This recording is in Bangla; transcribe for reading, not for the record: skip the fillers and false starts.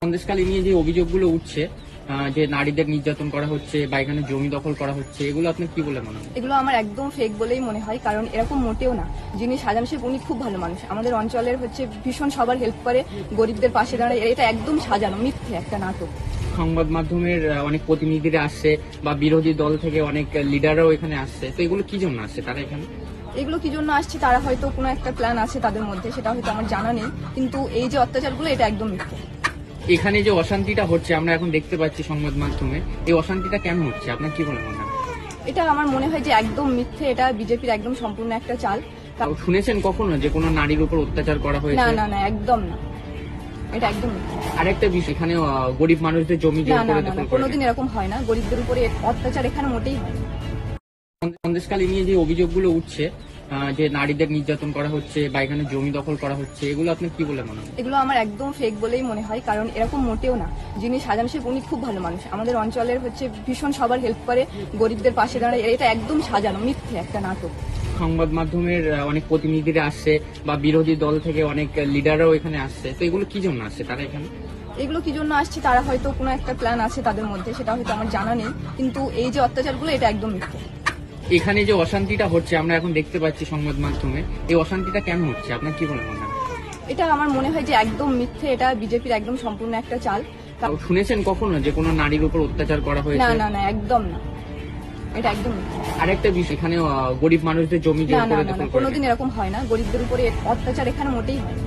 সন্দেশখালী নিয়ে যে অভিযোগগুলো উঠছে যে নারীদের নির্যাতন করা হচ্ছে বা এখানে জমি দখল করা হচ্ছে, এগুলো আপনার কি বলে মনে হয়? এগুলো আমার একদম ফেক বলেই মনে হয়, কারণ এরকম মোটেও না। যিনি সাজান শেখ উনি খুব ভালো মানুষ, আমাদের অঞ্চলের ভীষণ সবার হেল্প করে, গরিবদের পাশে দাঁড়ায়। এটা একদম সাজানো মিথ্যে একটা নাটক। সংবাদ মাধ্যমের অনেক প্রতিনিধিরা আসছে বা বিরোধী দল থেকে অনেক লিডাররাও এখানে আসছে, তো এগুলো কি জন্য আসছে তারা এখানে? এগুলো কি জন্য আসছে, তারা হয়তো কোনো একটা প্ল্যান আছে তাদের মধ্যে, সেটা হয়তো আমার জানা নেই। কিন্তু এই যে অত্যাচারগুলো, এটা একদম মিথ্যে। এখানে যে অশান্তিটা হচ্ছে আমরা এখন দেখতে পাচ্ছি সংবাদ মাধ্যমে, এই অশান্তিটা কেন হচ্ছে আপনার কি বলে মনে হয়? এটা আমার মনে হয় যে একদম মিথ্যে, এটা বিজেপির একদম সম্পূর্ণ একটা চাল। শুনেছেন কখনো যে কোনো নারীর উপর অত্যাচার করা না হয়েছে? না না, একদম না, এটা একদম মিথ্যে। আরেকটা বিষয়, এখানে গরিব মানুষদের জমি না জোর না করে না না, দখল করে কোনোদিন এরকম হয় না। গরিবদের উপরে অত্যাচার এখানে মোটেই হয় না। সন্দেশখালী নিয়ে যে অভিযোগগুলো উঠছে যে নারীদের নির্যাতন করা হচ্ছে বা এখানে জমি দখল করা হচ্ছে, এগুলো আপনার কি বলে মনে হয়? এগুলো আমার একদম ফেক বলেই মনে হয়, কারণ এরকম মোটেও না। যিনি সাজান শেখ উনি খুব ভালো মানুষ, আমাদের অঞ্চলের ভীষণ সবার হেল্প করে, গরিবদের পাশে দাঁড়ায়। এটা একদম সাজানো মিথ্যে একটা নাটক। সংবাদ মাধ্যমের অনেক প্রতিনিধিরা আসছে বা বিরোধী দল থেকে অনেক লিডাররাও এখানে আসছে, তো এগুলো কি জন্য আসছে তারা এখানে? এগুলো কি জন্য আসছে, তারা হয়তো কোনো একটা প্ল্যান আছে তাদের মধ্যে, সেটা হয়তো আমার জানা নেই। কিন্তু এই যে অত্যাচারগুলো, এটা একদম মিথ্যে। এখানে যে অশান্তিটা হচ্ছে আমরা এখন দেখতে পাচ্ছি সংবাদ মাধ্যমে, এই অশান্তিটা কেন হচ্ছে আপনার কি বলে মনে হয়? এটা আমার মনে হয় যে একদম মিথ্যে, এটা বিজেপির একদম সম্পূর্ণ একটা চাল। শুনেছেন কখনো যে কোনো নারীর উপর অত্যাচার করা না হয়েছে? না না, একদম না, এটা একদম মিথ্যে। আরেকটা বিষয়, এখানে গরিব মানুষদের জমি না জোর না করে না, দখল করে কোনোদিন এরকম হয় না। গরিবদের উপরে অত্যাচার এখানে মোটেই হয় না।